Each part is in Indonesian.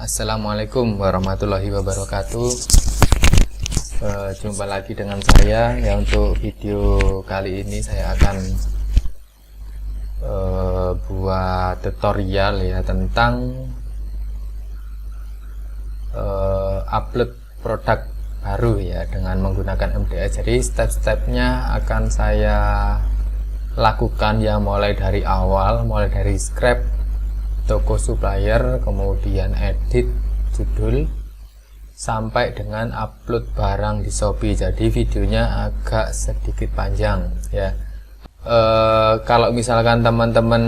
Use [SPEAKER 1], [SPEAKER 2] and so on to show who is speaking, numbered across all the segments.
[SPEAKER 1] Assalamualaikum warahmatullahi wabarakatuh. Jumpa lagi dengan saya ya. Untuk video kali ini saya akan buat tutorial ya tentang upload produk baru ya dengan menggunakan MDS. Jadi step-stepnya akan saya lakukan ya, mulai dari awal, mulai dari scrap toko supplier, kemudian edit judul, sampai dengan upload barang di Shopee. Jadi videonya agak sedikit panjang ya. Kalau misalkan teman-teman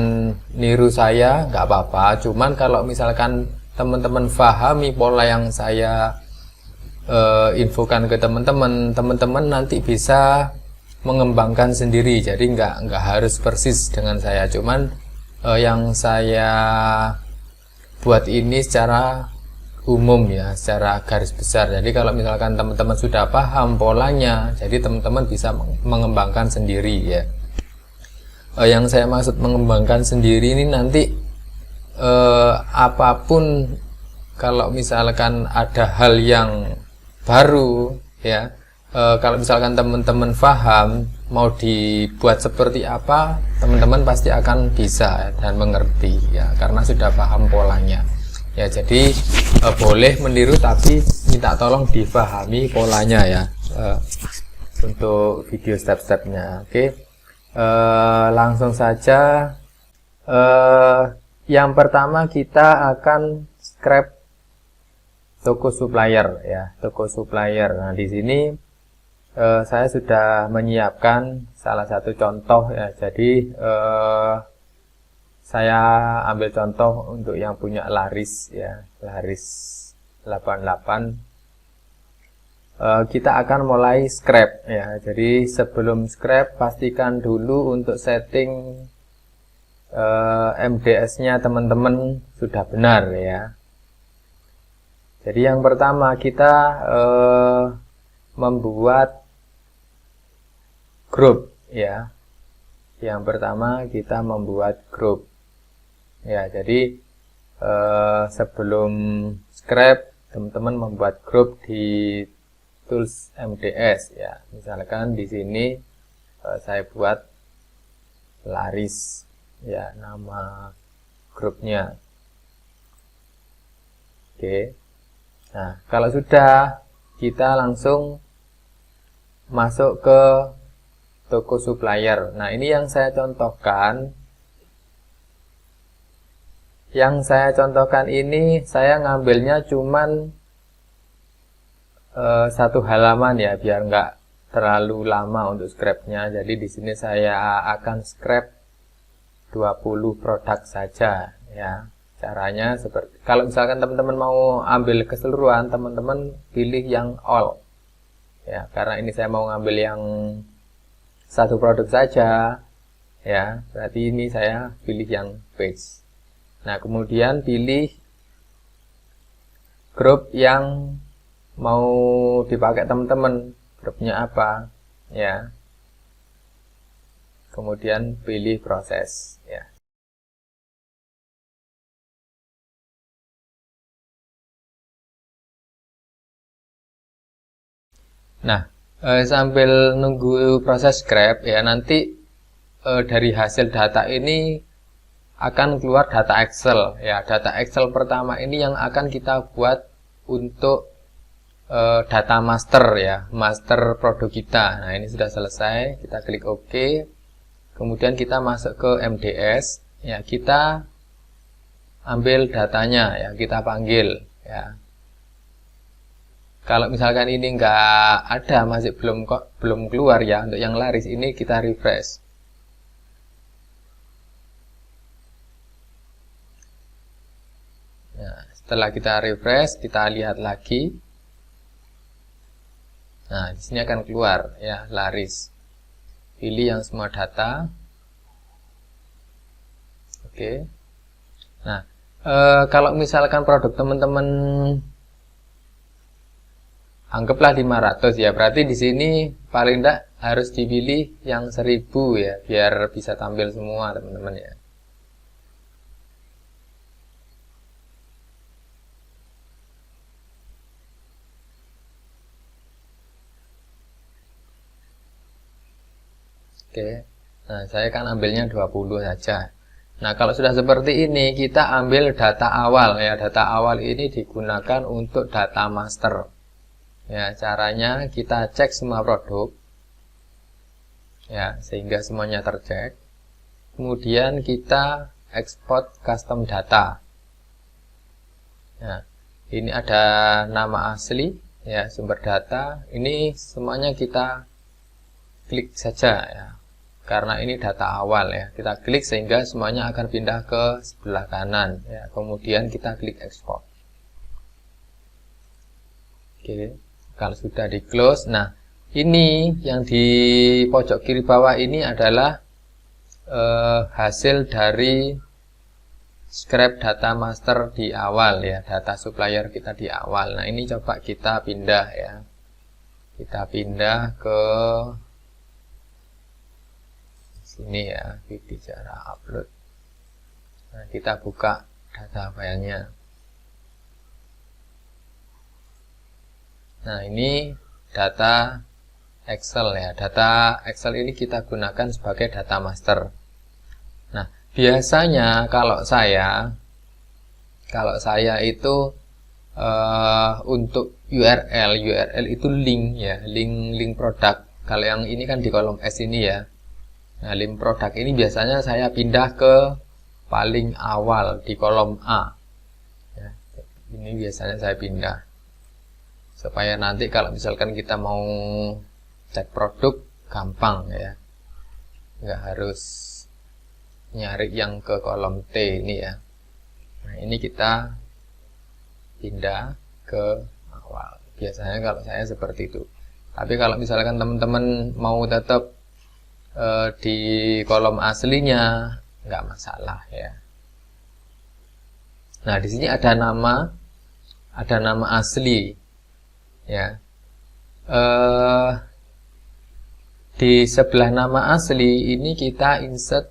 [SPEAKER 1] niru saya nggak apa-apa, cuman kalau misalkan teman-teman pahami pola yang saya infokan ke teman-teman nanti bisa mengembangkan sendiri. Jadi nggak harus persis dengan saya, cuman yang saya buat ini secara umum ya, secara garis besar. Jadi kalau misalkan teman-teman sudah paham polanya, jadi teman-teman bisa mengembangkan sendiri ya. Yang saya maksud mengembangkan sendiri ini nanti apapun, kalau misalkan ada hal yang baru ya, kalau misalkan teman-teman paham mau dibuat seperti apa, teman-teman pasti akan bisa dan mengerti ya, karena sudah paham polanya ya. Jadi boleh meniru tapi minta tolong dipahami polanya ya, untuk video step-stepnya. Oke, langsung saja. Yang pertama kita akan scrap toko supplier ya, toko supplier. Nah di sini saya sudah menyiapkan salah satu contoh ya. Jadi saya ambil contoh untuk yang punya Laris ya, Laris 88. Kita akan mulai scrap ya. Jadi sebelum scrap, pastikan dulu untuk setting MDS-nya teman-teman sudah benar ya. Jadi yang pertama kita membuat grup ya. Yang pertama kita membuat grup ya. Jadi sebelum scrap, teman-teman membuat grup di tools MDS ya. Misalkan di sini saya buat Laris ya, nama grupnya. Oke. Nah, kalau sudah, kita langsung masuk ke toko supplier. Nah, ini yang saya contohkan. Yang saya contohkan ini saya ngambilnya cuman satu halaman ya, biar nggak terlalu lama untuk scrapnya. Jadi di sini saya akan scrap 20 produk saja ya. Caranya seperti, kalau misalkan teman-teman mau ambil keseluruhan, teman-teman pilih yang all ya, karena ini saya mau ngambil yang satu produk saja ya, berarti ini saya pilih yang page. Nah kemudian pilih grup yang mau dipakai teman-teman, grupnya apa ya, kemudian pilih proses ya. Nah, sambil nunggu proses scrap ya, nanti dari hasil data ini akan keluar data Excel ya. Data Excel pertama ini yang akan kita buat untuk data master ya, master produk kita. Nah, ini sudah selesai, kita klik OK. Kemudian kita masuk ke MDS ya, kita ambil datanya ya, kita panggil ya. Kalau misalkan ini nggak ada, masih belum keluar ya, untuk yang Laris ini kita refresh. Nah, setelah kita refresh, kita lihat lagi. Nah, di sini akan keluar ya, Laris. Pilih yang semua data. Oke. Nah, kalau misalkan produk teman-teman anggaplah 500 ya, berarti di sini paling tidak harus dipilih yang 1000 ya, biar bisa tampil semua teman-teman ya. Oke. Nah, saya kan ambilnya 20 saja. Nah, kalau sudah seperti ini, kita ambil data awal ya. Data awal ini digunakan untuk data master. Ya, caranya kita cek semua produk. Ya, sehingga semuanya tercek. Kemudian kita export custom data. Nah, ini ada nama asli ya, sumber data. Ini semuanya kita klik saja ya. Karena ini data awal ya, kita klik sehingga semuanya akan pindah ke sebelah kanan ya. Kemudian kita klik export. Oke, kalau sudah di close, nah ini yang di pojok kiri bawah ini adalah hasil dari scrap data master di awal ya, data supplier kita di awal. Nah ini coba kita pindah ya, kita pindah ke sini ya, bicara upload. Nah, kita buka data filenya. Nah, ini data Excel ya. Data Excel ini kita gunakan sebagai data master. Nah, biasanya kalau saya itu untuk URL itu link ya, link produk. Kalau yang ini kan di kolom S ini ya. Nah, link produk ini biasanya saya pindah ke paling awal di kolom A. Ya, ini biasanya saya pindah. Supaya nanti kalau misalkan kita mau cek produk, gampang ya. Nggak harus nyari yang ke kolom T ini ya. Nah, ini kita pindah ke awal. Biasanya kalau saya seperti itu. Tapi kalau misalkan teman-teman mau tetap di kolom aslinya, nggak masalah ya. Nah, di sini ada nama asli ya. Di sebelah nama asli ini kita insert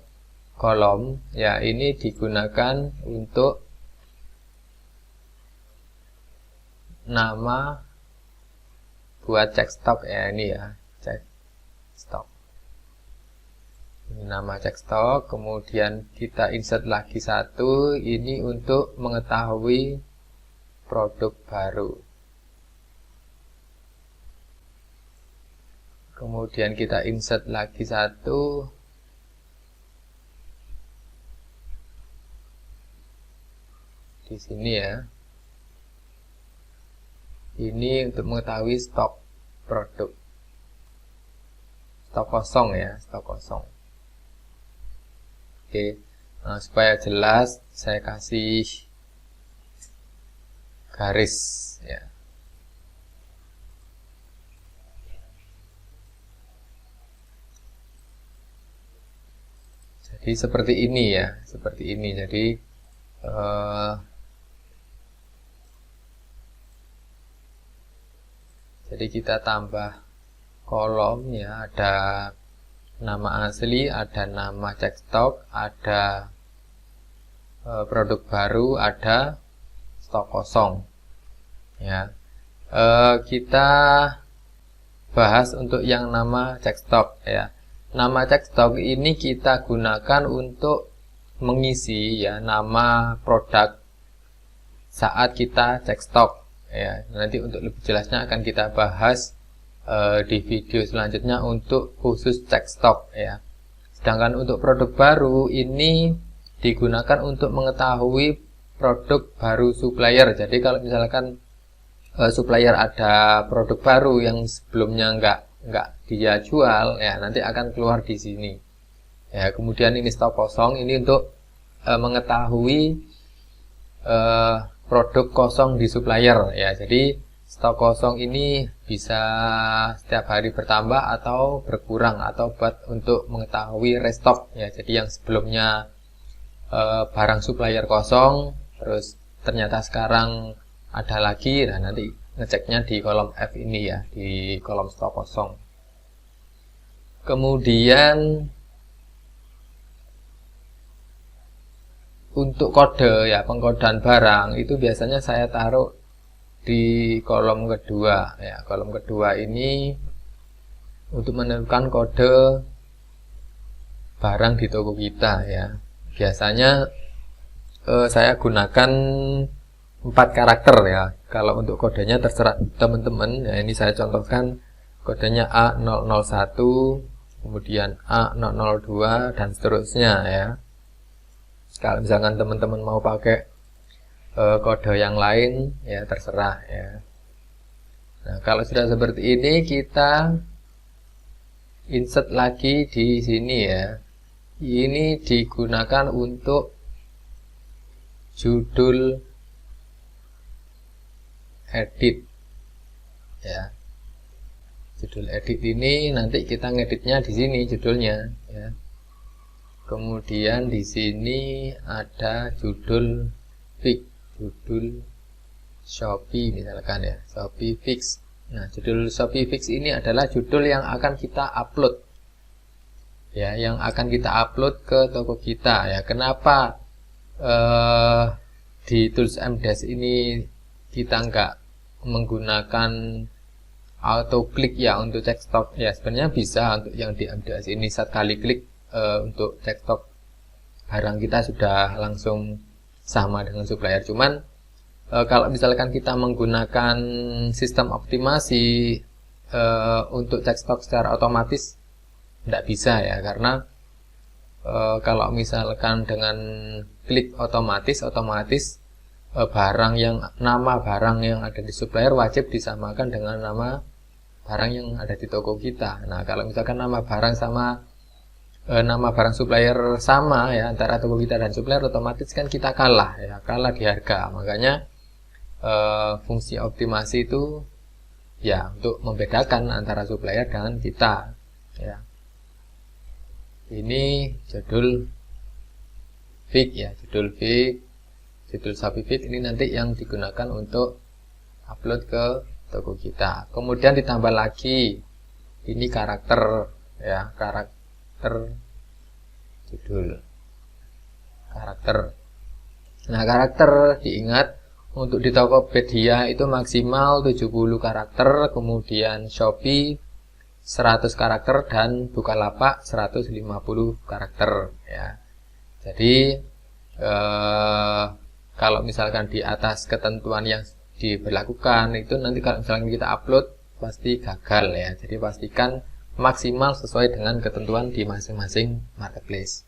[SPEAKER 1] kolom ya. Ini digunakan untuk nama buat cek stok ya, ini ya, cek stok. Ini nama cek stok, kemudian kita insert lagi satu, ini untuk mengetahui produk baru. Kemudian kita insert lagi satu, di sini ya. Ini untuk mengetahui stok produk, stok kosong ya, stok kosong. Oke, nah, supaya jelas saya kasih garis ya. Jadi seperti ini ya, seperti ini. Jadi kita tambah kolom ya, ada nama asli, ada nama cek stok, ada produk baru, ada stok kosong ya. Kita bahas untuk yang nama cek stok ya. Nama cek stok ini kita gunakan untuk mengisi ya nama produk saat kita cek stok ya. Nanti untuk lebih jelasnya akan kita bahas di video selanjutnya untuk khusus cek stok ya. Sedangkan untuk produk baru ini digunakan untuk mengetahui produk baru supplier. Jadi kalau misalkan supplier ada produk baru yang sebelumnya nggak dia jual ya, nanti akan keluar di sini ya. Kemudian ini stok kosong, ini untuk mengetahui produk kosong di supplier ya. Jadi stok kosong ini bisa setiap hari bertambah atau berkurang, atau buat untuk mengetahui restock ya. Jadi yang sebelumnya barang supplier kosong, terus ternyata sekarang ada lagi, nah nanti ngeceknya di kolom F ini ya, di kolom stok kosong. Kemudian untuk kode ya, pengkodean barang itu biasanya saya taruh di kolom kedua ya. Kolom kedua ini untuk menentukan kode barang di toko kita ya. Biasanya saya gunakan 4 karakter ya. Kalau untuk kodenya terserah teman-teman ya. Ini saya contohkan kodenya A001, kemudian A002 dan seterusnya ya. Kalau misalkan teman-teman mau pakai kode yang lain ya terserah ya. Nah, kalau sudah seperti ini kita insert lagi di sini ya. Ini digunakan untuk judul edit ya. Judul edit ini nanti kita ngeditnya di sini judulnya ya. Kemudian di sini ada judul fix, judul Shopee misalkan ya, Shopee Fix. Nah, judul Shopee Fix ini adalah judul yang akan kita upload ya, yang akan kita upload ke toko kita ya. Kenapa di tools MDAS ini kita nggak menggunakan auto klik ya untuk cek stok ya? Sebenarnya bisa untuk yang di MDAS ini sekali klik untuk cek stok barang kita sudah langsung sama dengan supplier. Cuman kalau misalkan kita menggunakan sistem optimasi untuk cek stok secara otomatis tidak bisa ya, karena kalau misalkan dengan klik otomatis barang yang nama barang yang ada di supplier wajib disamakan dengan nama barang yang ada di toko kita. Nah, kalau misalkan nama barang sama nama barang supplier sama ya antara toko kita dan supplier, otomatis kan kita kalah ya, kalah di harga. Makanya fungsi optimasi itu ya untuk membedakan antara supplier dengan kita ya. Ini judul fix ya, judul fix, judul Shopee Fix ini nanti yang digunakan untuk upload ke toko kita. Kemudian ditambah lagi ini karakter ya, karakter judul, karakter. Nah, karakter diingat untuk di Tokopedia itu maksimal 70 karakter, kemudian Shopee 100 karakter dan Bukalapak 150 karakter ya. Jadi kalau misalkan di atas ketentuan yang diberlakukan itu nanti kalau misalkan kita upload pasti gagal ya. Jadi pastikan maksimal sesuai dengan ketentuan di masing-masing marketplace.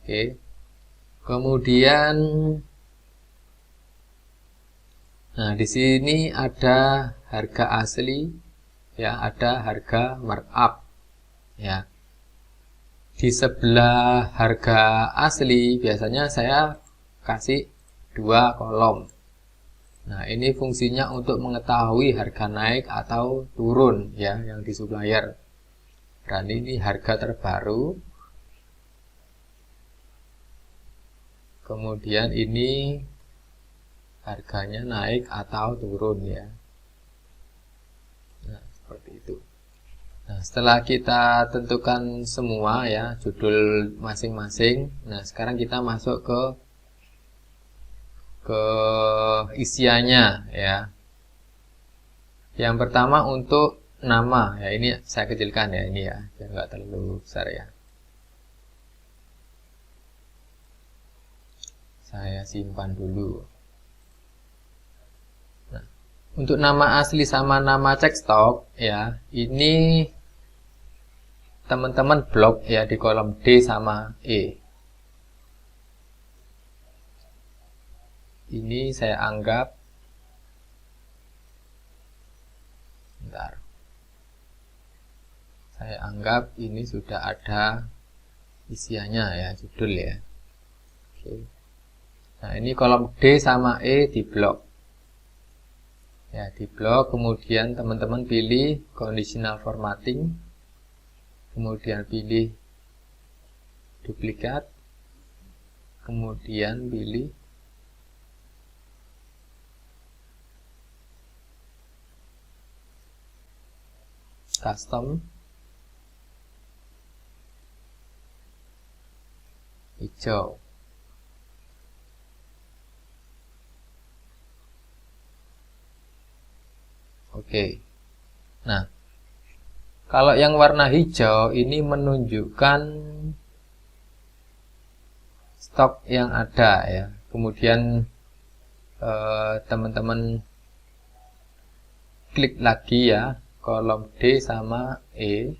[SPEAKER 1] Oke. Kemudian nah, di sini ada harga asli ya, ada harga markup ya. Di sebelah harga asli biasanya saya kasih 2 kolom. Nah, ini fungsinya untuk mengetahui harga naik atau turun ya yang di supplier. Dan ini harga terbaru. Kemudian ini harganya naik atau turun ya. Nah, seperti itu. Nah, setelah kita tentukan semua ya judul masing-masing. Nah, sekarang kita masuk ke isiannya ya. Yang pertama untuk nama ya, ini saya kecilkan ya ini ya, biar nggak terlalu besar ya. Saya simpan dulu. Nah, untuk nama asli sama nama cek stok ya, ini teman-teman blok ya di kolom D sama E. Ini saya anggap bentar. Saya anggap ini sudah ada isiannya ya, judul ya. Oke. Nah, ini kolom D sama E di blok. Ya, di blok, kemudian teman-teman pilih conditional formatting. Kemudian pilih duplikat. Kemudian pilih custom hijau. Oke. Nah, Kalau yang warna hijau ini menunjukkan stok yang ada ya. Kemudian teman-teman klik lagi ya kolom D sama E,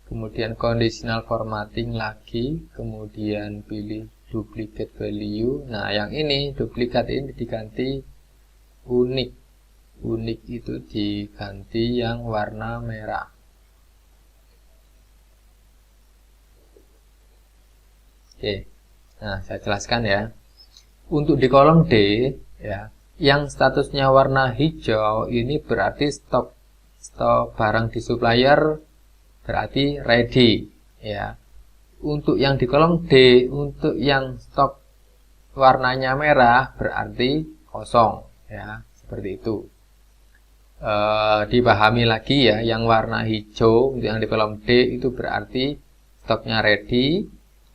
[SPEAKER 1] kemudian conditional formatting lagi, kemudian pilih duplicate value. Nah yang ini duplikat ini diganti unik, unik itu diganti yang warna merah. Oke, nah saya jelaskan ya. Untuk di kolom D ya, yang statusnya warna hijau ini berarti stok barang di supplier berarti ready ya. Untuk yang di kolom D, untuk yang stok warnanya merah berarti kosong ya, seperti itu. Dipahami lagi ya, yang warna hijau untuk yang di kolom D itu berarti stoknya ready,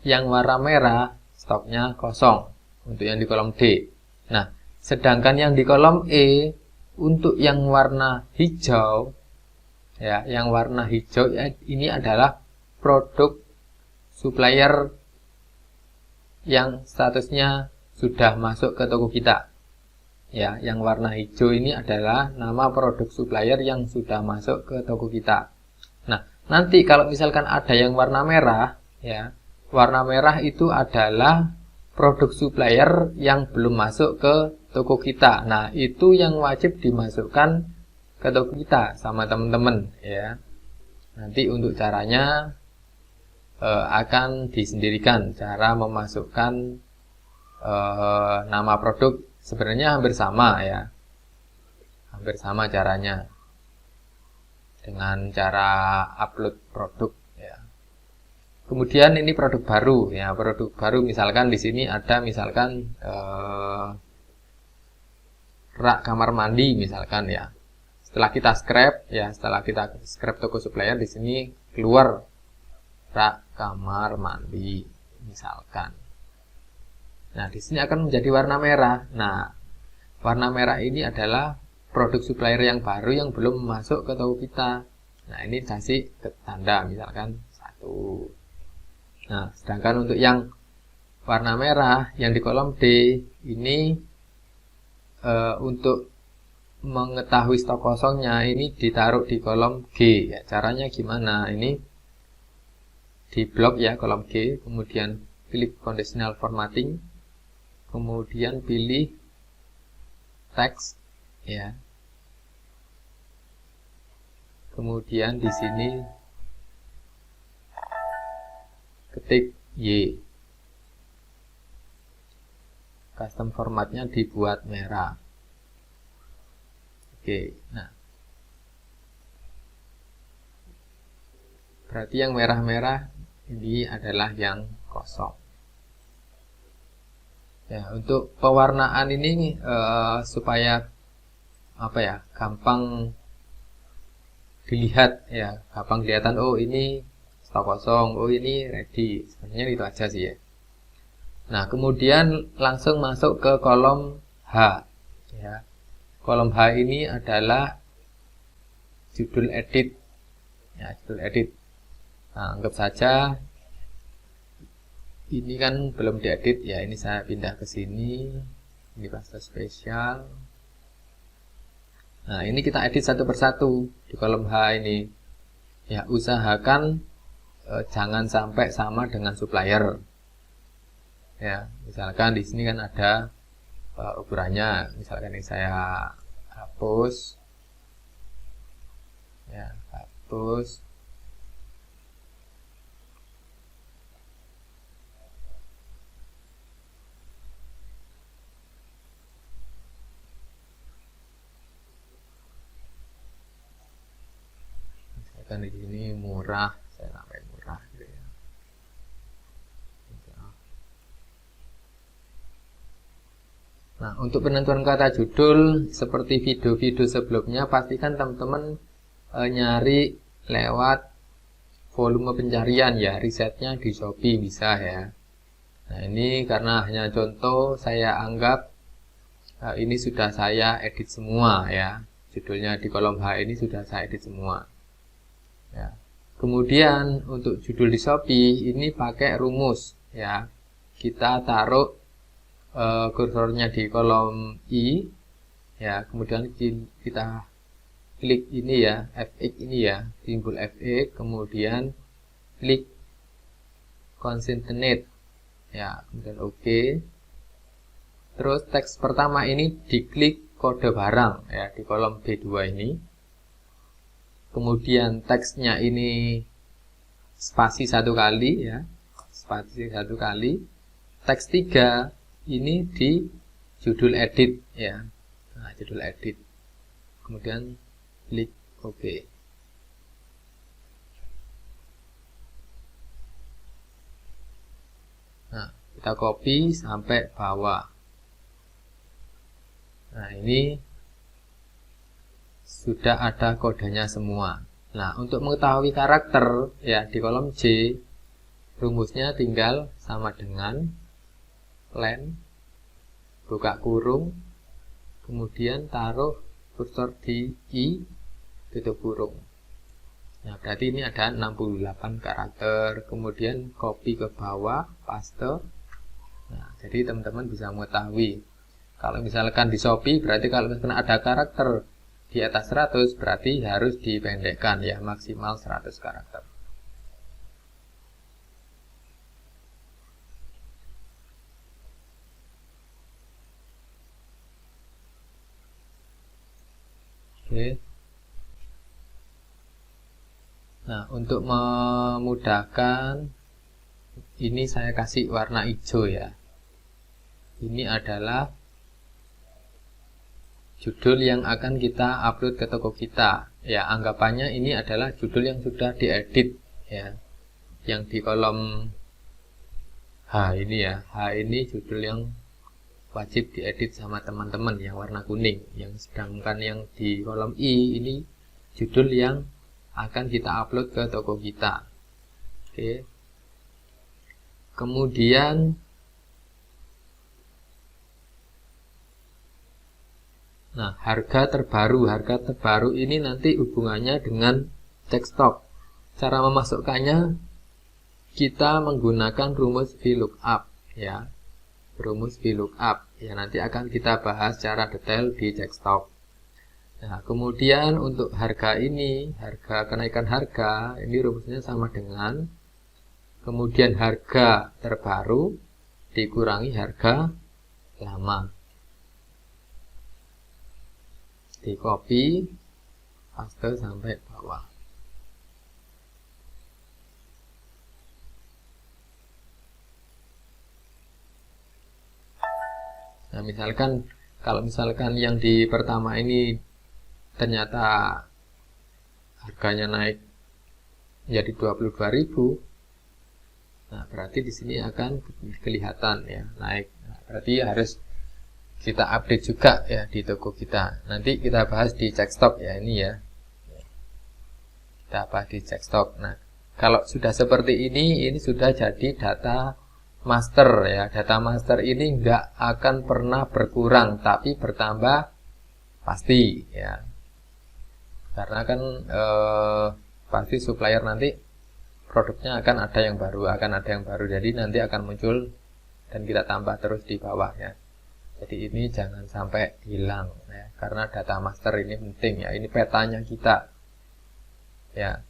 [SPEAKER 1] yang warna merah stoknya kosong untuk yang di kolom D. Nah, sedangkan yang di kolom E untuk yang warna hijau ya, yang warna hijau ya, ini adalah produk supplier yang statusnya sudah masuk ke toko kita. Ya, yang warna hijau ini adalah nama produk supplier yang sudah masuk ke toko kita. Nah, nanti kalau misalkan ada yang warna merah ya, warna merah itu adalah produk supplier yang belum masuk ke toko kita. Nah, itu yang wajib dimasukkan ke toko kita sama teman-teman ya. Nanti untuk caranya akan disendirikan cara memasukkan nama produk. Sebenarnya hampir sama ya. Hampir sama caranya dengan cara upload produk. Kemudian ini produk baru ya, produk baru misalkan di sini ada misalkan rak kamar mandi misalkan ya. Setelah kita scrap ya, setelah kita scrap toko supplier di sini keluar rak kamar mandi misalkan. Nah, di sini akan menjadi warna merah. Nah, warna merah ini adalah produk supplier yang baru yang belum masuk ke toko kita. Nah, ini kasih tanda misalkan 1. Nah, sedangkan untuk yang warna merah yang di kolom D ini untuk mengetahui stok kosongnya ini ditaruh di kolom G ya. Caranya gimana? Ini di blok ya kolom G, kemudian pilih conditional formatting, kemudian pilih text ya. Kemudian di sini ketik Y. Custom formatnya dibuat merah. Oke, nah. Berarti yang merah-merah ini adalah yang kosong. Ya, untuk pewarnaan ini supaya apa ya, gampang dilihat ya, gampang kelihatan oh ini stok kosong, oh ini ready. Sebenarnya itu aja sih ya. Nah, kemudian langsung masuk ke kolom H ya. Kolom H ini adalah judul edit ya, judul edit. Nah, anggap saja ini kan belum diedit ya, ini saya pindah ke sini. Ini pasta spesial. Nah, ini kita edit satu persatu di kolom H ini. Ya, usahakan jangan sampai sama dengan supplier. Ya, misalkan di sini kan ada ukurannya, misalkan ini saya hapus. Ya, hapus. Misalkan di sini murah, saya nambahin murah gitu ya. Nah, untuk penentuan kata judul seperti video-video sebelumnya, pastikan teman-teman nyari lewat volume pencarian ya, risetnya di Shopee bisa ya. Nah, ini karena hanya contoh, saya anggap ini sudah saya edit semua ya. Judulnya di kolom H ini sudah saya edit semua. ya. Kemudian untuk judul di Shopee ini pakai rumus ya. Kita taruh kursornya di kolom I ya, kemudian kita klik ini ya, FX ini ya, simbol FX, kemudian klik concatenate ya, kemudian OK. Terus teks pertama ini diklik kode barang ya di kolom B2 ini. Kemudian teksnya ini spasi 1 kali ya, spasi 1 kali. Teks 3 ini di judul edit ya. Nah, judul edit. Kemudian klik OK. Nah, kita copy sampai bawah. Nah, ini sudah ada kodenya semua. Nah, untuk mengetahui karakter ya di kolom J, rumusnya tinggal sama dengan len, buka kurung, kemudian taruh kursor di I, tutup kurung. Nah, berarti ini ada 68 karakter. Kemudian copy ke bawah, paste. Nah, jadi teman-teman bisa mengetahui. Kalau misalkan di Shopee, berarti kalau misalkan ada karakter di atas 100, berarti harus dipendekkan ya, maksimal 100 karakter. Oke. Nah, untuk memudahkan, ini saya kasih warna hijau ya. Ini adalah judul yang akan kita upload ke toko kita. Ya, anggapannya ini adalah judul yang sudah diedit ya. Yang di kolom H ini ya. H ini judul yang wajib diedit sama teman-teman yang warna kuning. Yang sedangkan yang di kolom I ini judul yang akan kita upload ke toko kita. Oke. Kemudian nah, harga terbaru ini nanti hubungannya dengan desktop. Cara memasukkannya kita menggunakan rumus VLOOKUP ya. Rumus VLOOKUP ya, nanti akan kita bahas secara detail di desktop. Nah, kemudian untuk harga ini, harga kenaikan harga, ini rumusnya sama dengan kemudian harga terbaru dikurangi harga lama. Di copy, paste sampai bawah. Nah, misalkan kalau misalkan yang di pertama ini ternyata harganya naik menjadi 22.000, nah berarti di sini akan kelihatan ya naik. Nah, berarti harus kita update juga ya di toko kita. Nanti kita bahas di checkstock ya ini ya. Kita bahas di checkstock. Nah, kalau sudah seperti ini sudah jadi data master ya. Data master ini nggak akan pernah berkurang, tapi bertambah pasti ya. Karena kan pasti supplier nanti produknya akan ada yang baru, jadi nanti akan muncul dan kita tambah terus di bawah ya. Jadi ini jangan sampai hilang ya, karena data master ini penting ya. Ini petanya kita ya.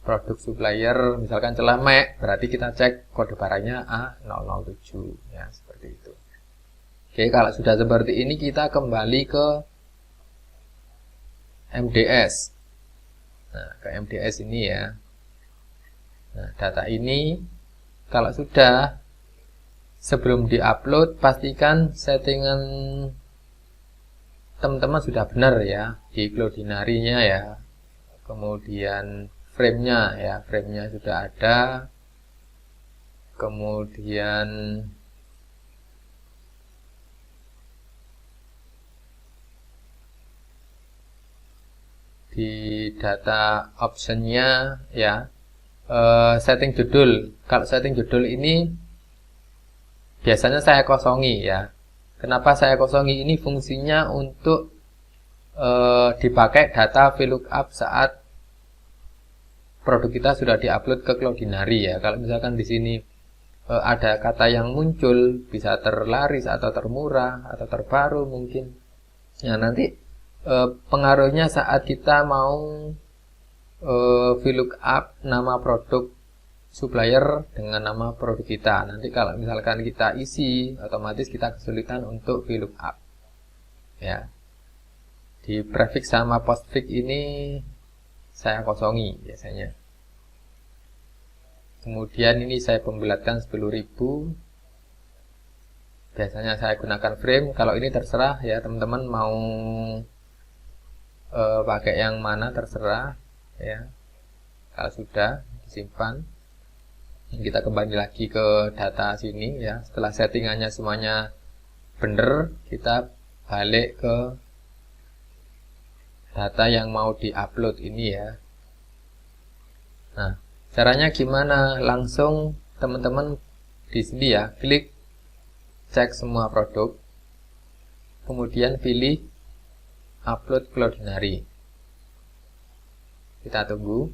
[SPEAKER 1] Produk supplier misalkan celemek, berarti kita cek kode barangnya A007 ya, seperti itu. Oke, kalau sudah seperti ini kita kembali ke MDS. Nah, ke MDS ini ya. Nah, data ini kalau sudah, sebelum diupload pastikan settingan teman-teman sudah benar ya, di Cloudinary-nya ya. Kemudian frame-nya ya, frame-nya sudah ada. Kemudian di data option-nya ya, setting judul. Kalau setting judul ini biasanya saya kosongi ya. Kenapa saya kosongi? Ini fungsinya untuk dipakai data VLOOKUP saat produk kita sudah diupload ke Cloudinary ya. Kalau misalkan di sini ada kata yang muncul, bisa terlaris atau termurah atau terbaru mungkin. Nah, nanti pengaruhnya saat kita mau VLOOKUP nama produk supplier dengan nama produk kita. Nanti kalau misalkan kita isi, otomatis kita kesulitan untuk VLOOKUP. Ya. Di prefix sama postfix ini saya kosongi biasanya. Kemudian ini saya pembulatkan 10.000. Biasanya saya gunakan frame. Kalau ini terserah ya, teman-teman mau pakai yang mana terserah ya. Kalau sudah disimpan, kita kembali lagi ke data sini ya. Setelah settingannya semuanya benar, kita balik ke data yang mau diupload ini ya. Nah, caranya gimana? Langsung teman-teman di sini ya, klik cek semua produk, kemudian pilih upload Cloudinary. Kita tunggu.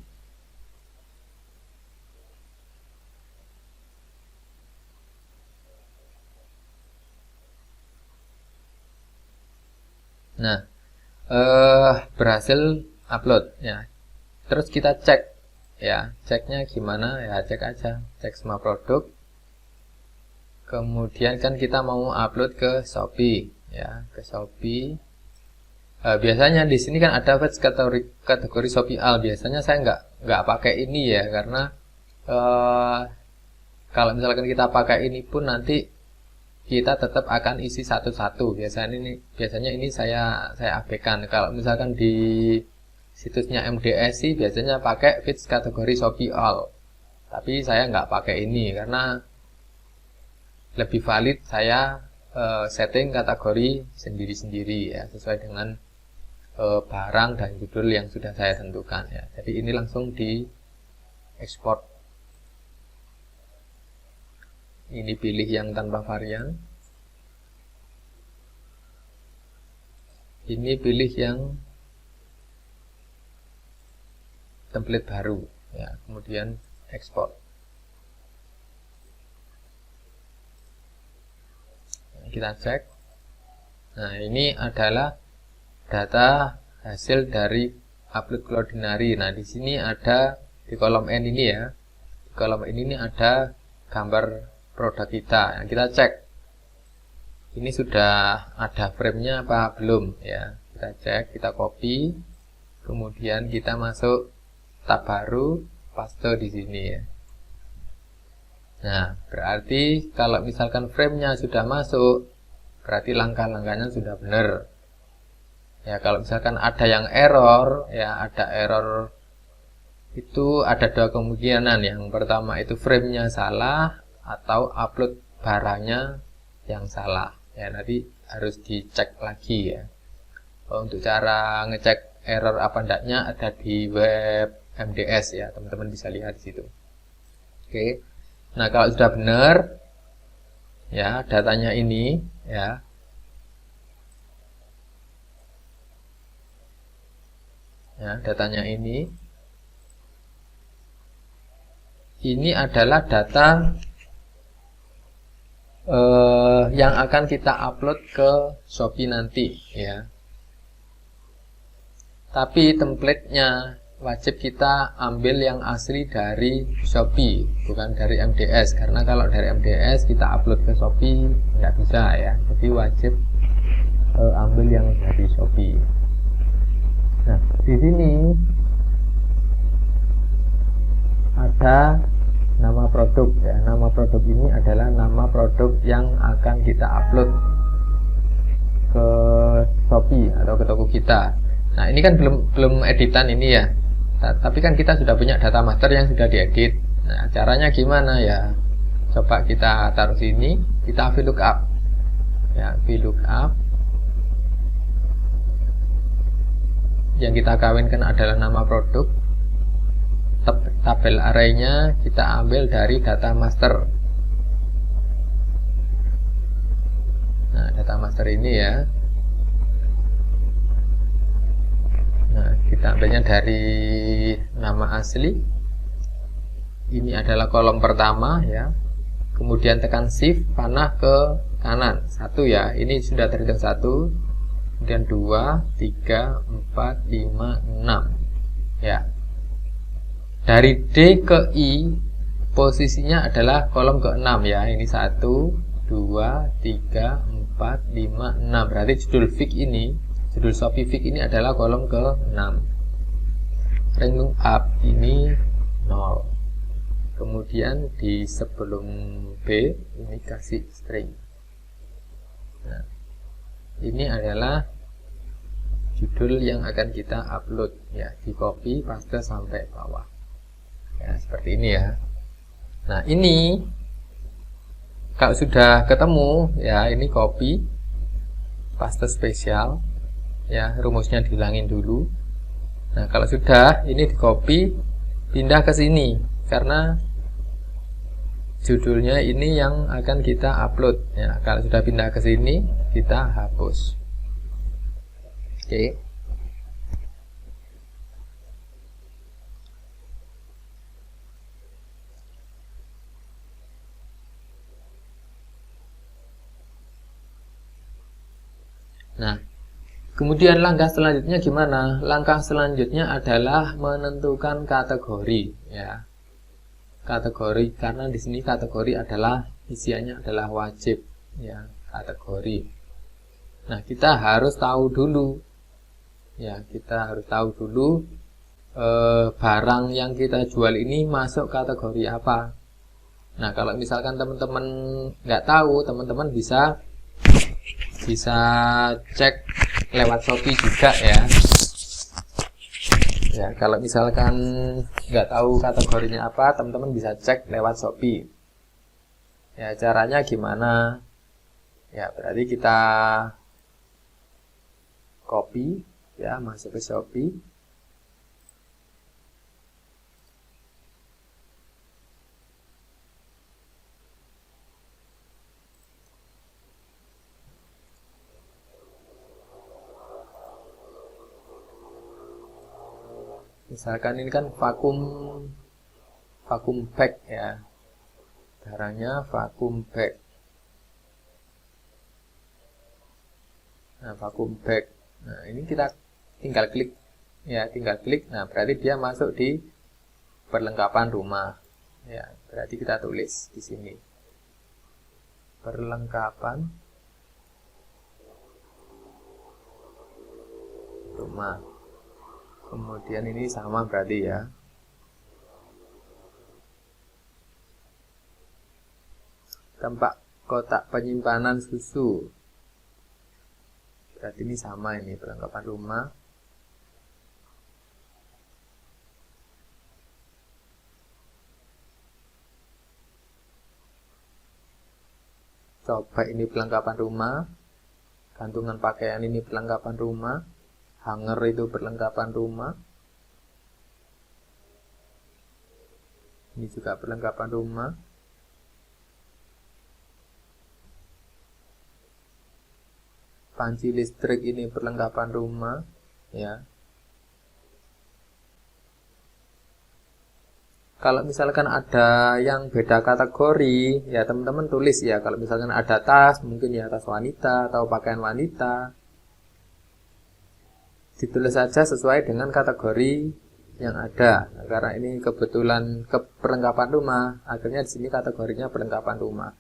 [SPEAKER 1] Nah, berhasil upload ya. Terus kita cek ya, ceknya gimana ya, cek aja, cek semua produk. Kemudian kan kita mau upload ke Shopee ya, ke Shopee. Biasanya di sini kan ada kategori Shopee All. Biasanya saya nggak pakai ini ya, karena kalau misalkan kita pakai ini pun nanti kita tetap akan isi satu-satu. Biasanya ini saya abaikan. Kalau misalkan di situsnya MDS sih biasanya pakai fits kategori Shopee All. Tapi saya nggak pakai ini karena lebih valid saya setting kategori sendiri-sendiri ya, sesuai dengan barang dan judul yang sudah saya tentukan ya. Jadi ini langsung di ekspor. Ini pilih yang tanpa varian. Ini pilih yang template baru ya, kemudian ekspor. Kita cek. Nah, ini adalah data hasil dari upload Cloudinary. Nah, di sini ada di kolom N ini ya. Di kolom ini ada gambar produk kita. Nah, kita cek. Ini sudah ada frame-nya apa belum ya. Kita cek, kita copy. Kemudian kita masuk tab baru, paste di sini ya. Nah, berarti kalau misalkan frame-nya sudah masuk, berarti langkah-langkahnya sudah benar. Ya, kalau misalkan ada yang error, ya ada error itu ada dua kemungkinan. Yang pertama itu frame-nya salah atau upload barangnya yang salah. Ya, nanti harus dicek lagi ya. Untuk cara ngecek error apa enggaknya ada di web MDS ya, teman-teman bisa lihat di situ. Oke. Nah, kalau sudah benar ya datanya ini ya. Ya, datanya ini adalah data yang akan kita upload ke Shopee nanti ya. Tapi template-nya wajib kita ambil yang asli dari Shopee, bukan dari MDS, karena kalau dari MDS kita upload ke Shopee nggak bisa ya. Jadi wajib ambil yang dari Shopee. Nah, di sini ada nama produk ya. Nama produk ini adalah nama produk yang akan kita upload ke Shopee atau ke toko kita. Nah, ini kan belum editan ini ya. Tapi kan kita sudah punya data master yang sudah diedit. Nah, caranya gimana ya? Coba kita taruh sini, kita VLOOKUP. Ya, VLOOKUP. Yang kita kawinkan adalah nama produk. Tabel arraynya kita ambil dari data master. Nah, data master ini ya. Nah, kita ambilnya dari nama asli. ini adalah kolom pertama ya. Kemudian tekan shift, panah ke kanan. 1 ya, ini sudah terhitung 1. Kemudian 2, 3, 4, 5, 6. Ya. Dari D ke I posisinya adalah kolom ke-6 ya. Ini 1, 2, 3, 4, 5, 6. Berarti judul fix ini, judul Shopee fix ini adalah kolom ke-6. Ranking up ini 0. Kemudian di sebelum B ini kasih string. Nah, ini adalah judul yang akan kita upload ya, di copy paste sampai bawah. Ya, seperti ini ya. Nah, ini kalau sudah ketemu ya, ini copy paste spesial ya, rumusnya dihilangin dulu. Nah, kalau sudah ini di copy, pindah ke sini karena judulnya ini yang akan kita upload ya. Kalau sudah pindah ke sini, kita hapus. Oke. Nah, kemudian langkah selanjutnya gimana? Langkah selanjutnya adalah menentukan kategori ya. Kategori, karena di sini kategori adalah isiannya adalah wajib ya, kategori. Nah, kita harus tahu dulu ya, kita harus tahu dulu barang yang kita jual ini masuk kategori apa. Nah, kalau misalkan teman-teman nggak tahu, teman-teman bisa cek lewat Shopee juga ya. Ya, kalau misalkan nggak tahu kategorinya apa, teman-teman bisa cek lewat Shopee. Ya, caranya gimana? Ya, berarti kita copy ya, masuk ke Shopee. Misalkan ini kan vakum bag ya, barangnya vakum bag. Nah, vakum bag. Nah, ini kita tinggal klik ya, tinggal klik. Nah, berarti dia masuk di perlengkapan rumah ya. Berarti kita tulis di sini perlengkapan rumah. Kemudian ini sama berarti ya. Tempat kotak penyimpanan susu. Berarti ini sama, ini perlengkapan rumah. Coba ini perlengkapan rumah. Gantungan pakaian ini perlengkapan rumah. Hanger itu perlengkapan rumah. Ini juga perlengkapan rumah. Panci listrik ini perlengkapan rumah ya. Kalau misalkan ada yang beda kategori ya, teman-teman tulis ya. Kalau misalkan ada tas, mungkin ya tas wanita atau pakaian wanita, ditulis saja sesuai dengan kategori yang ada. Nah, karena ini kebetulan perlengkapan rumah, akhirnya di sini kategorinya perlengkapan rumah.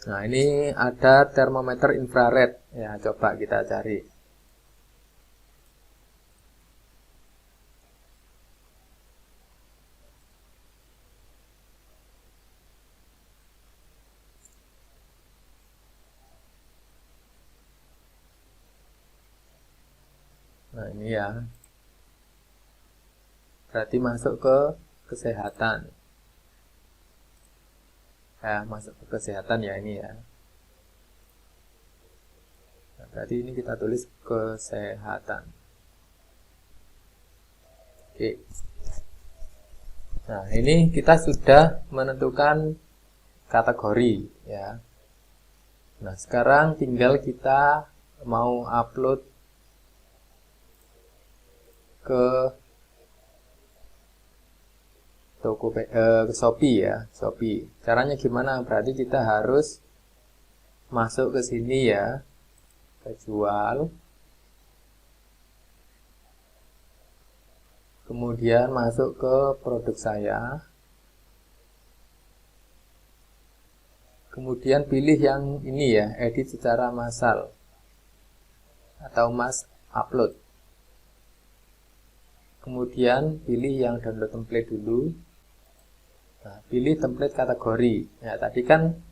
[SPEAKER 1] Nah, ini ada termometer infrared ya, coba kita cari. Nah, ini ya. Berarti masuk ke kesehatan. Ya, masuk ke kesehatan ya ini ya. Nah, berarti ini kita tulis kesehatan. Oke. Nah, ini kita sudah menentukan kategori ya. Nah, sekarang tinggal kita mau upload ke ke Shopee ya, Shopee. Caranya gimana? Berarti kita harus masuk ke sini ya, ke jual. Kemudian masuk ke produk saya. Kemudian pilih yang ini ya, edit secara massal atau mass upload. Kemudian pilih yang download template dulu. Nah, pilih template kategori. Ya, tadi kan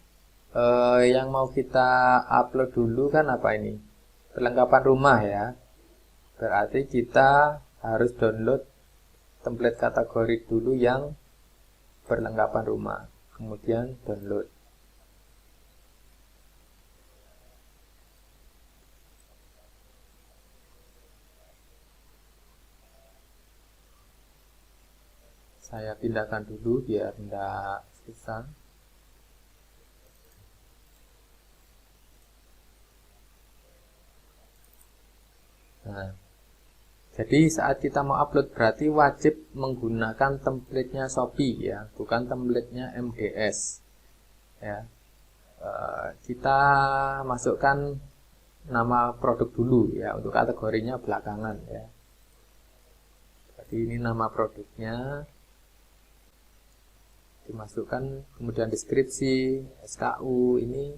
[SPEAKER 1] yang mau kita upload dulu kan apa ini? Perlengkapan rumah ya. Berarti kita harus download template kategori dulu yang perlengkapan rumah. Kemudian download. Saya pindahkan dulu biar tidak susah. Nah, jadi saat kita mau upload berarti wajib menggunakan template-nya Shopee ya, bukan template-nya MDS. Ya, kita masukkan nama produk dulu ya, untuk kategorinya belakangan ya. Jadi ini nama produknya dimasukkan, kemudian deskripsi, SKU ini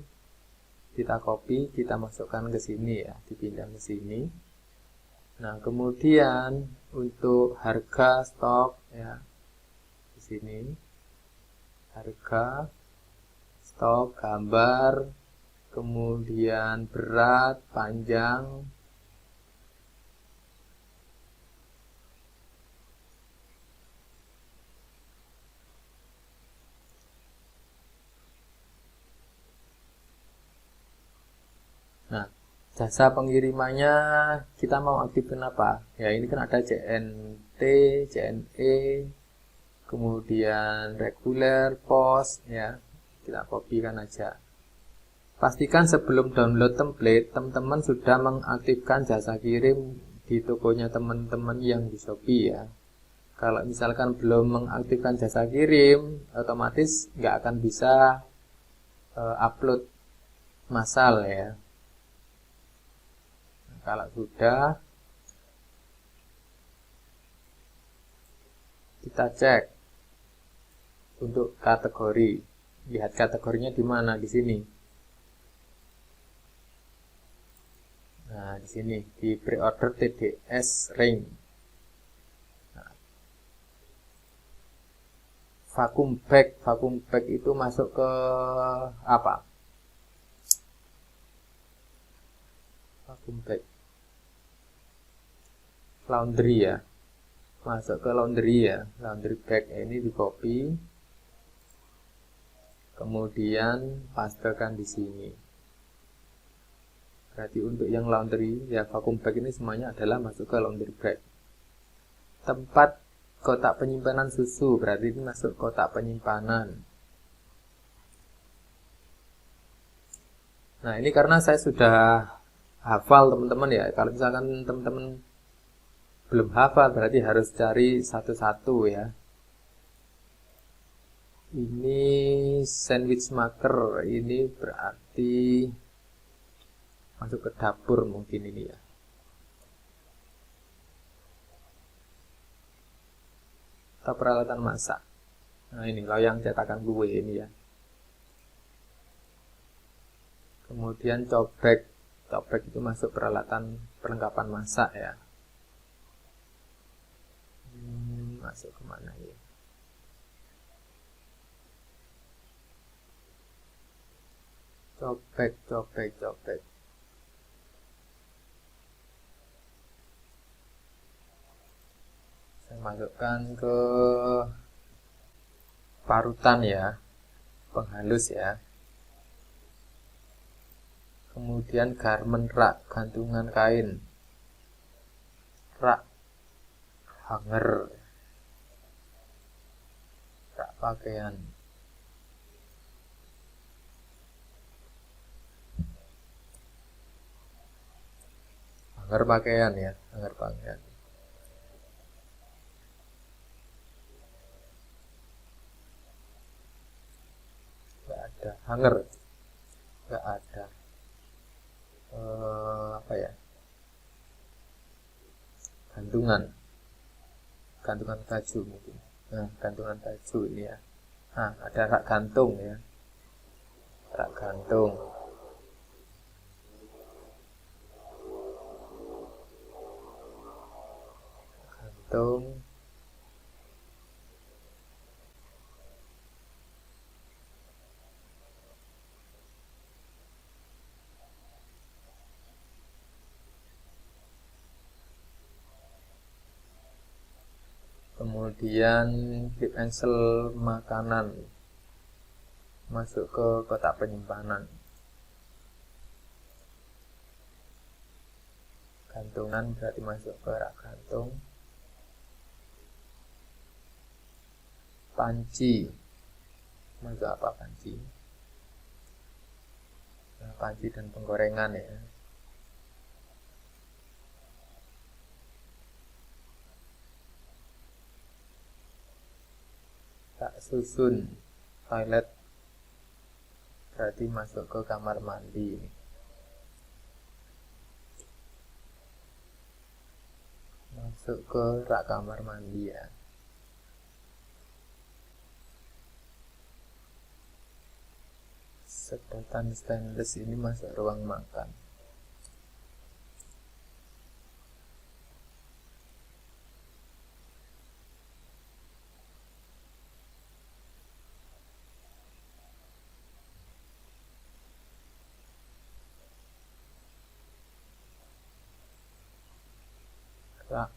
[SPEAKER 1] kita copy, kita masukkan ke sini ya, dipindah ke sini. Nah, kemudian untuk harga stok ya, di sini harga stok, gambar, kemudian berat, panjang. Nah, jasa pengirimannya kita mau aktifkan apa? Ya, ini kan ada JNT, JNE, kemudian reguler, pos ya. Kita kopikan aja. Pastikan sebelum download template, teman-teman sudah mengaktifkan jasa kirim di tokonya teman-teman yang di Shopee ya. Kalau misalkan belum mengaktifkan jasa kirim, otomatis nggak akan bisa upload massal ya. Kalau sudah, kita cek untuk kategori. Lihat kategorinya di mana, di sini. Nah, di sini di pre-order TDS ring. Nah, vacuum bag itu masuk ke apa? Vacuum bag. Laundry ya, masuk ke laundry ya, laundry bag ini di copy, kemudian pastekan di sini. Berarti untuk yang laundry ya, vacuum bag ini semuanya adalah masuk ke laundry bag. Tempat kotak penyimpanan susu berarti ini masuk kotak penyimpanan. Nah, ini karena saya sudah hafal teman-teman ya. Kalau misalkan teman-teman belum hafal berarti harus cari satu-satu ya. Ini sandwich maker, ini berarti masuk ke dapur mungkin ini ya. Atau peralatan masak. Nah, ini loyang cetakan kue ini ya. Kemudian cobek itu masuk peralatan perlengkapan masak ya. Masuk kemana ya? Cobek. Saya masukkan ke parutan ya, penghalus ya. Kemudian garment rak, gantungan kain, rak hanger, rak pakaian. hanger pakaian ya, hanger pakaian. Nggak ada hanger, nggak ada. Apa ya, gantungan baju mungkin. Nah, gantungan baju ini ya. Nah, ada rak gantung ya, rak gantung. Kemudian clip engsel makanan masuk ke kotak penyimpanan. Gantungan berarti masuk ke rak gantung. Panci masuk apa panci? Nah, panci dan penggorengan ya. Tak susun toilet berarti masuk ke kamar mandi. Masuk ke rak kamar mandi ya. Sedotan stainless ini masuk ruang makan. Rak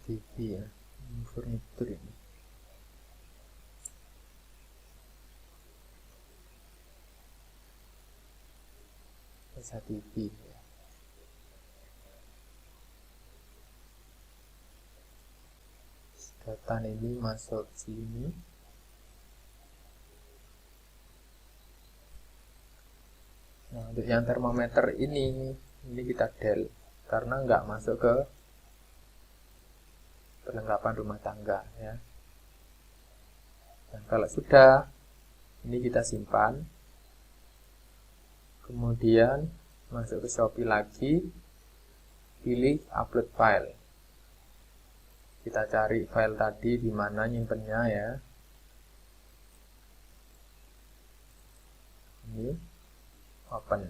[SPEAKER 1] TV ya, furnitur ini. TV ya. Sedotan ini masuk sini. Nah, untuk yang termometer ini kita del karena nggak masuk ke perlengkapan rumah tangga ya. Dan kalau sudah, ini kita simpan. Kemudian masuk ke Shopee lagi, pilih upload file. Kita cari file tadi di mana nyimpennya ya. Ini open.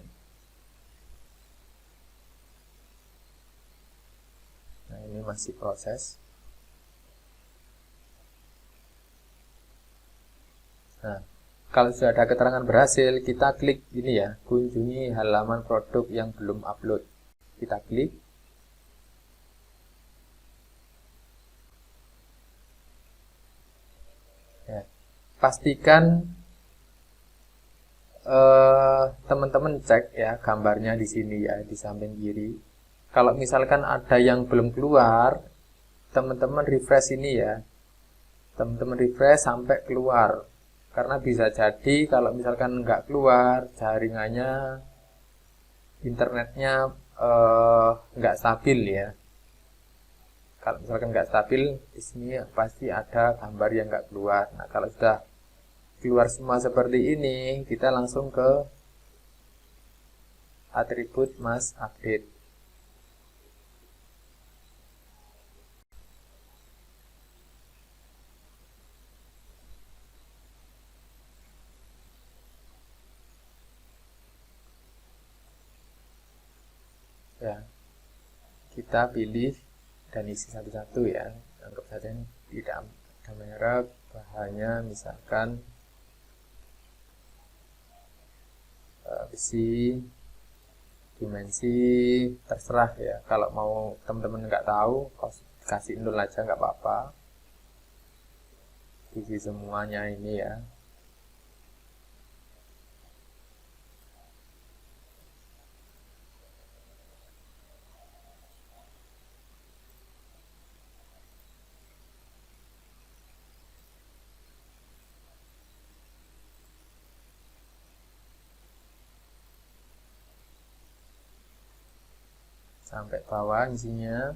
[SPEAKER 1] Nah, ini masih proses. Nah, kalau sudah ada keterangan berhasil, kita klik ini ya, kunjungi halaman produk yang belum upload. Kita klik. Ya, pastikan teman-teman cek ya gambarnya di sini ya, di samping kiri. Kalau misalkan ada yang belum keluar, teman-teman refresh ini ya. Teman-teman refresh sampai keluar. Karena bisa jadi kalau misalkan nggak keluar, jaringannya, internetnya nggak stabil ya. Kalau misalkan nggak stabil, di sini pasti ada gambar yang nggak keluar. Nah, kalau sudah keluar semua seperti ini, kita langsung ke atribut Mas Update. Ya, kita pilih dan isi satu-satu ya. Anggap saja ini tidak ada merek, bahannya misalkan besi, dimensi, terserah ya. Kalau mau teman-teman nggak tahu, kasih 0 aja nggak apa-apa. Isi semuanya ini ya. sampai bawah isinya.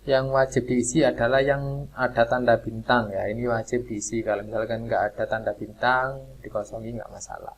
[SPEAKER 1] Yang wajib diisi adalah yang ada tanda bintang ya, ini wajib diisi. Kalau misalkan nggak ada tanda bintang, dikosongi nggak masalah.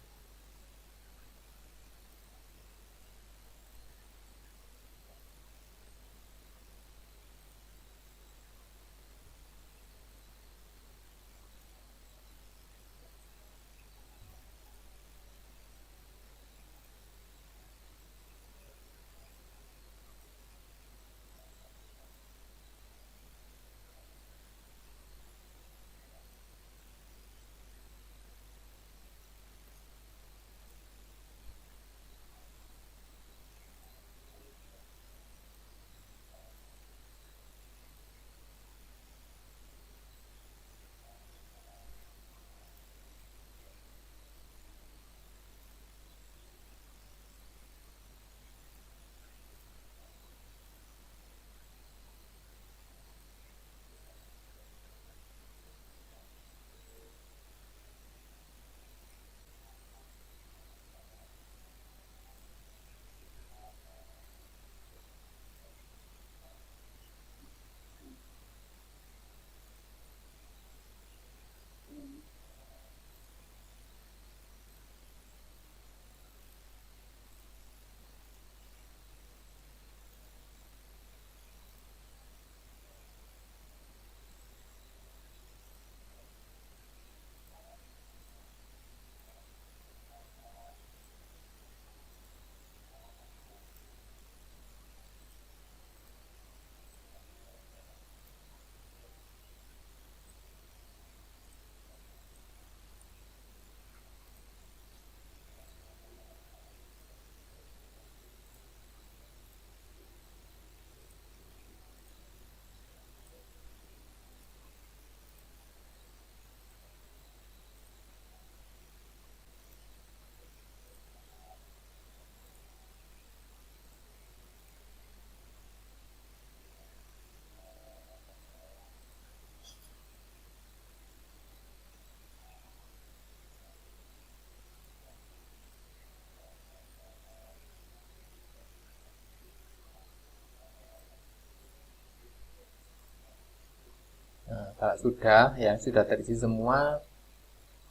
[SPEAKER 1] Nah, kalau sudah ya, sudah terisi semua,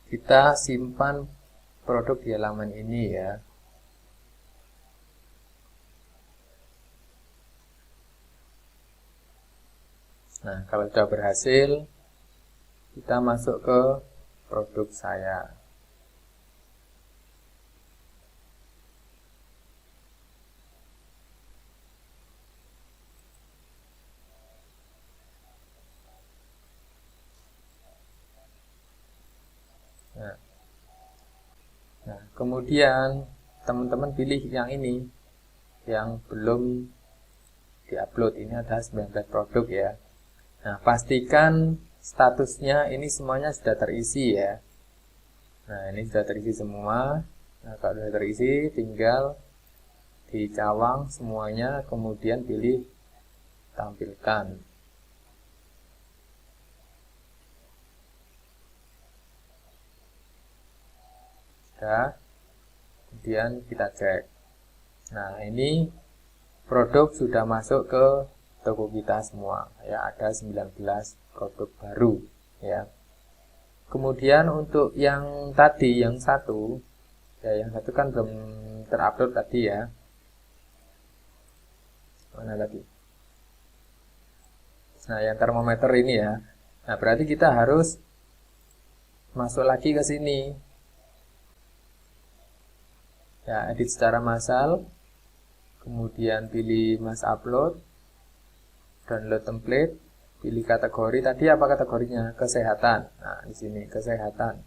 [SPEAKER 1] kita simpan produk di halaman ini ya. Nah, kalau sudah berhasil, kita masuk ke produk saya. Nah, kemudian teman-teman pilih yang ini, yang belum diupload. Ini ada 19 produk ya. Nah, pastikan statusnya ini semuanya sudah terisi ya. Nah, ini sudah terisi semua. Nah, kalau sudah terisi, tinggal dicawang semuanya, kemudian pilih tampilkan. Kemudian kita cek. Nah, ini produk sudah masuk ke toko kita semua ya, ada 19 produk baru ya. Kemudian untuk yang tadi, yang satu ya, yang satu kan belum terupload tadi ya. Mana tadi? Nah, yang termometer ini ya. Nah, berarti kita harus masuk lagi ke sini ya, edit secara massal, kemudian pilih mas upload, download template, pilih kategori. Tadi apa kategorinya? Kesehatan. Nah, di sini kesehatan,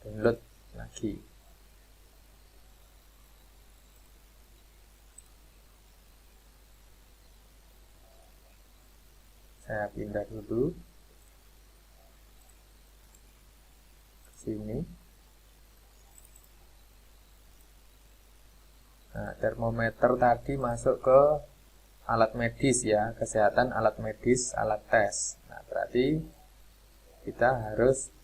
[SPEAKER 1] download lagi. Saya pindah dulu ke sini. Nah, termometer tadi masuk ke alat medis ya, kesehatan, alat medis, alat tes. Nah, berarti kita harus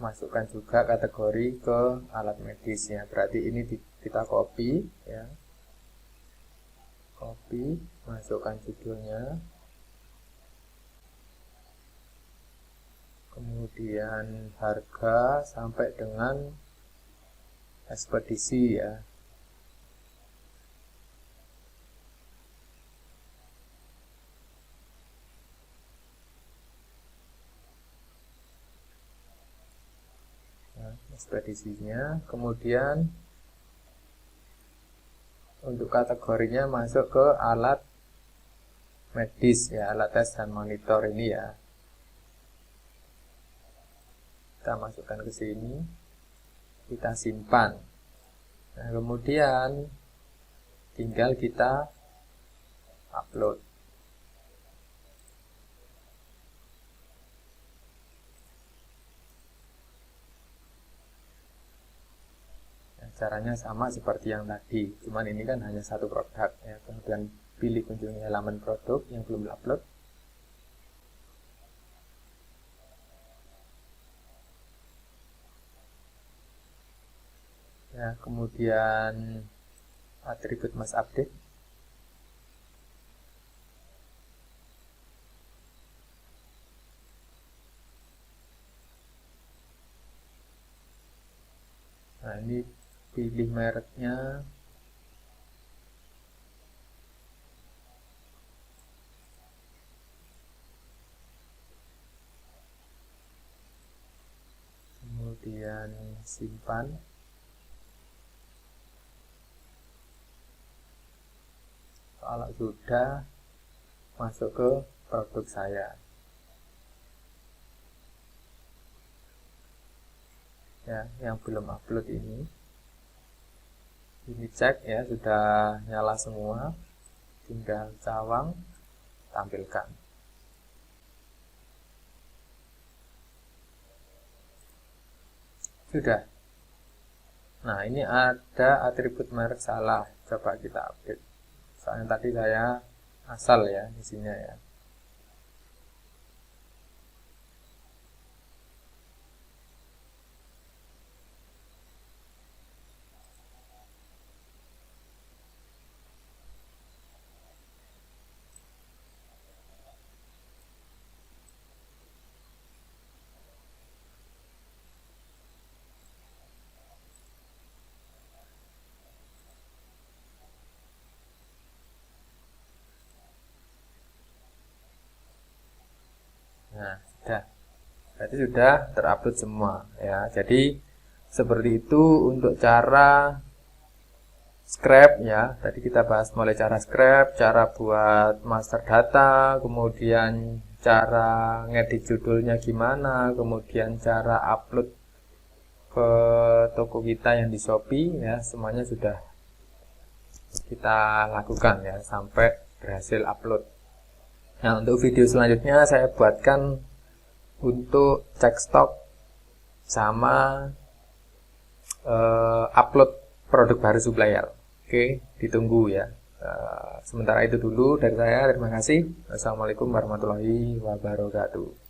[SPEAKER 1] masukkan juga kategori ke alat medisnya. Berarti ini kita copy ya. Copy, masukkan judulnya. Kemudian harga sampai dengan ekspedisi ya. Ekspedisinya, kemudian untuk kategorinya masuk ke alat medis ya, alat tes dan monitor ini ya. Kita masukkan ke sini, kita simpan. Nah, kemudian tinggal kita upload. Caranya sama seperti yang tadi, cuman ini kan hanya satu produk ya. Kemudian pilih kunjungi halaman produk yang belum upload. Ya, kemudian atribut must update. Nah, ini pilih mereknya. Kemudian simpan. Kalau sudah, masuk ke produk saya. Ya, yang belum upload ini cek ya, sudah nyala semua, tinggal cawang, tampilkan. Sudah. Nah, ini ada atribut merek salah, coba kita update. Soalnya tadi saya asal ya isinya ya. Nah, sudah. Berarti sudah terupload semua ya. Jadi seperti itu untuk cara scrap ya. Tadi kita bahas mulai cara scrap, cara buat master data, kemudian cara ngedit judulnya gimana, kemudian cara upload ke toko kita yang di Shopee ya. Semuanya sudah kita lakukan ya sampai berhasil upload. Nah, untuk video selanjutnya saya buatkan untuk cek stok sama upload produk baru supplier. Oke, ditunggu ya. Sementara itu dulu dari saya, terima kasih. Wassalamualaikum warahmatullahi wabarakatuh.